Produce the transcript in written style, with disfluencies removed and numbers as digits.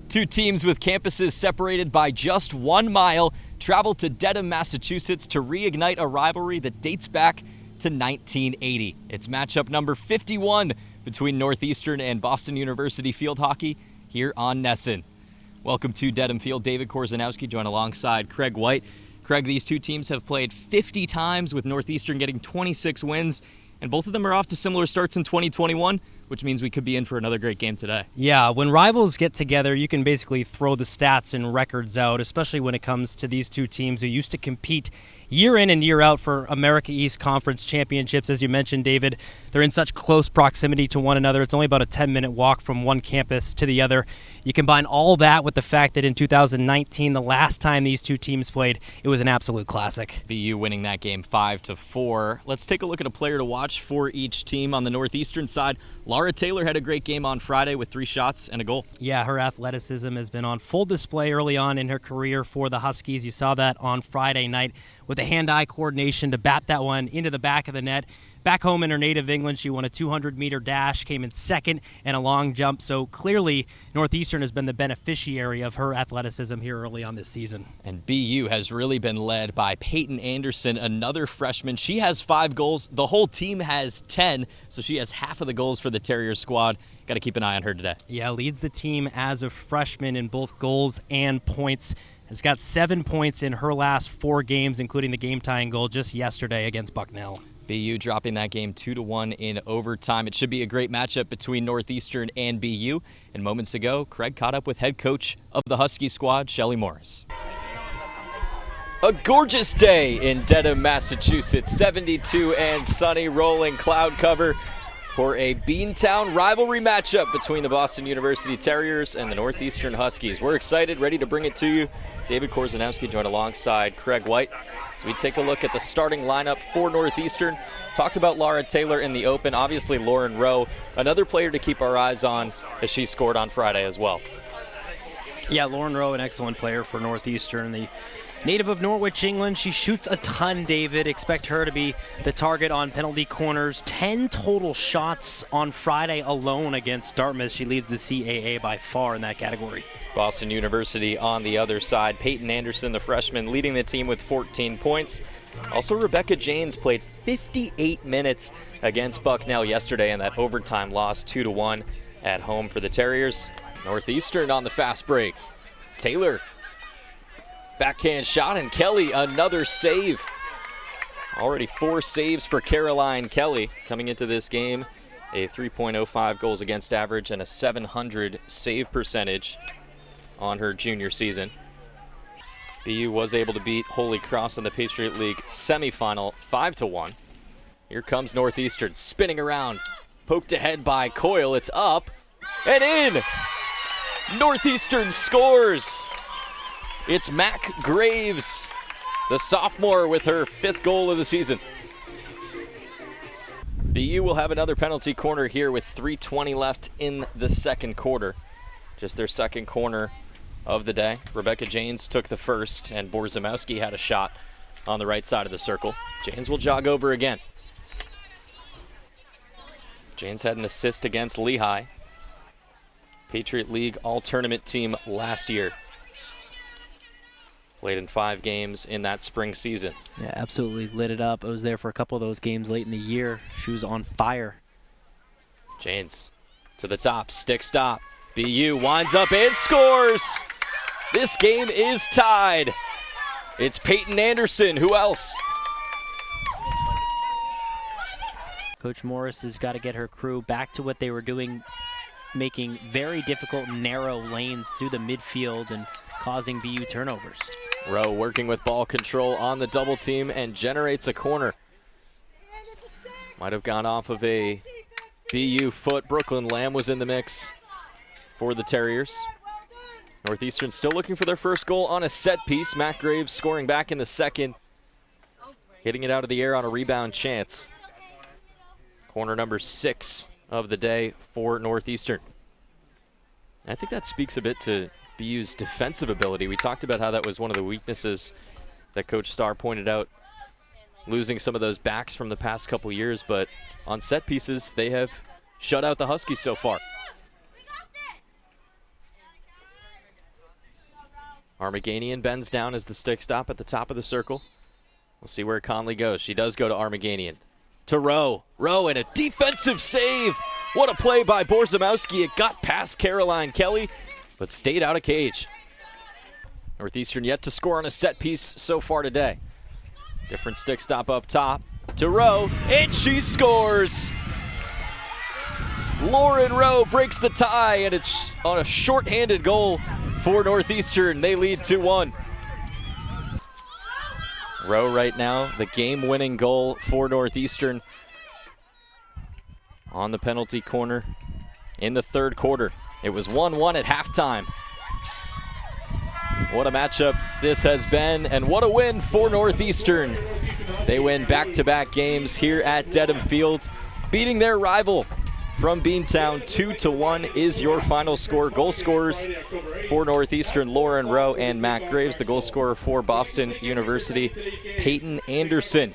Two teams with campuses separated by just 1 mile travel to Dedham, Massachusetts to reignite a rivalry that dates back to 1980. It's matchup number 51 between Northeastern and Boston University field hockey here on NESN. Welcome to Dedham Field. David Korzeniowski joined alongside Craig White. Craig, these two teams have played 50 times, with Northeastern getting 26 wins, and both of them are off to similar starts in 2021, which means we could be in for another great game today. Yeah, when rivals get together, you can basically throw the stats and records out, especially when it comes to these two teams who used to compete year in and year out for America East Conference championships. As you mentioned, David, they're in such close proximity to one another. It's only about a 10-minute walk from one campus to the other. You combine all that with the fact that in 2019, the last time these two teams played, it was an absolute classic. BU winning that game 5-4. Let's take a look at a player to watch for each team. On the Northeastern side, Laura Taylor had a great game on Friday with 3 shots and a goal. Yeah, her athleticism has been on full display early on in her career for the Huskies. You saw that on Friday night with the hand-eye coordination to bat that one into the back of the net. Back home in her native England, she won a 200-meter dash, came in second, and a long jump. So clearly, Northeastern has been the beneficiary of her athleticism here early on this season. And BU has really been led by Peyton Anderson, another freshman. She has 5 goals. The whole team has 10, so she has half of the goals for the Terriers squad. Got to keep an eye on her today. Yeah, leads the team as a freshman in both goals and points. Has got 7 points in her last 4 games, including the game-tying goal just yesterday against Bucknell. BU dropping that game 2-1 in overtime. It should be a great matchup between Northeastern and BU. And moments ago, Craig caught up with head coach of the Husky squad, Shelly Morris. A gorgeous day in Dedham, Massachusetts. 72 and sunny, rolling cloud cover for a Beantown rivalry matchup between the Boston University Terriers and the Northeastern Huskies. We're excited, ready to bring it to you. David Korzeniowski joined alongside Craig White. So we take a look at the starting lineup for Northeastern. Talked about Laura Taylor in the open. Obviously, Lauren Rowe, another player to keep our eyes on as she scored on Friday as well. Yeah, Lauren Rowe, an excellent player for Northeastern. The native of Norwich, England. She shoots a ton, David. Expect her to be the target on penalty corners. 10 total shots on Friday alone against Dartmouth. She leads the CAA by far in that category. Boston University on the other side. Peyton Anderson, the freshman, leading the team with 14 points. Also, Rebecca Janes played 58 minutes against Bucknell yesterday in that overtime loss 2-1 at home for the Terriers. Northeastern on the fast break. Taylor, backhand shot, and Kelly, another save. Already 4 saves for Caroline Kelly coming into this game. A 3.05 goals against average and a 700 save percentage on her junior season. BU was able to beat Holy Cross in the Patriot League semifinal 5-1. Here comes Northeastern, spinning around, poked ahead by Coyle. It's up and in. Northeastern scores. It's Mac Graves, the sophomore, with her 5th goal of the season. BU will have another penalty corner here with 3:20 left in the second quarter. Just their second corner of the day. Rebecca Janes took the first, and Korzeniowski had a shot on the right side of the circle. Janes will jog over again. Janes had an assist against Lehigh. Patriot League All-Tournament team last year. Played in 5 games in that spring season. Yeah, absolutely lit it up. I was there for a couple of those games late in the year. She was on fire. Janes to the top, stick stop. BU winds up and scores. This game is tied. It's Peyton Anderson. Who else? Coach Morris has got to get her crew back to what they were doing, making very difficult, narrow lanes through the midfield and causing BU turnovers. Rowe working with ball control on the double team and generates a corner. Might have gone off of a BU foot. Brooklyn Lamb was in the mix for the Terriers. Northeastern still looking for their first goal on a set piece. Matt Graves scoring back in the second. Hitting it out of the air on a rebound chance. Corner number 6 of the day for Northeastern. I think that speaks a bit to BU's defensive ability. We talked about how that was one of the weaknesses that Coach Starr pointed out, losing some of those backs from the past couple years, but on set pieces, they have shut out the Huskies so far. Armaganian bends down as the stick stop at the top of the circle. We'll see where Conley goes. She does go to Armaganian. To Rowe. Rowe and a defensive save. What a play by Korzeniowski. It got past Caroline Kelly, but stayed out of cage. Northeastern yet to score on a set piece so far today. Different stick stop up top. To Rowe, and she scores! Lauren Rowe breaks the tie, and it's on a shorthanded goal for Northeastern. They lead 2-1. Rowe right now, the game-winning goal for Northeastern on the penalty corner in the third quarter. It was 1-1 at halftime. What a matchup this has been, and what a win for Northeastern. They win back-to-back games here at Dedham Field, beating their rival from Beantown. 2-1 is your final score. Goal scorers for Northeastern, Lauren Rowe and Matt Graves. The goal scorer for Boston University, Peyton Anderson.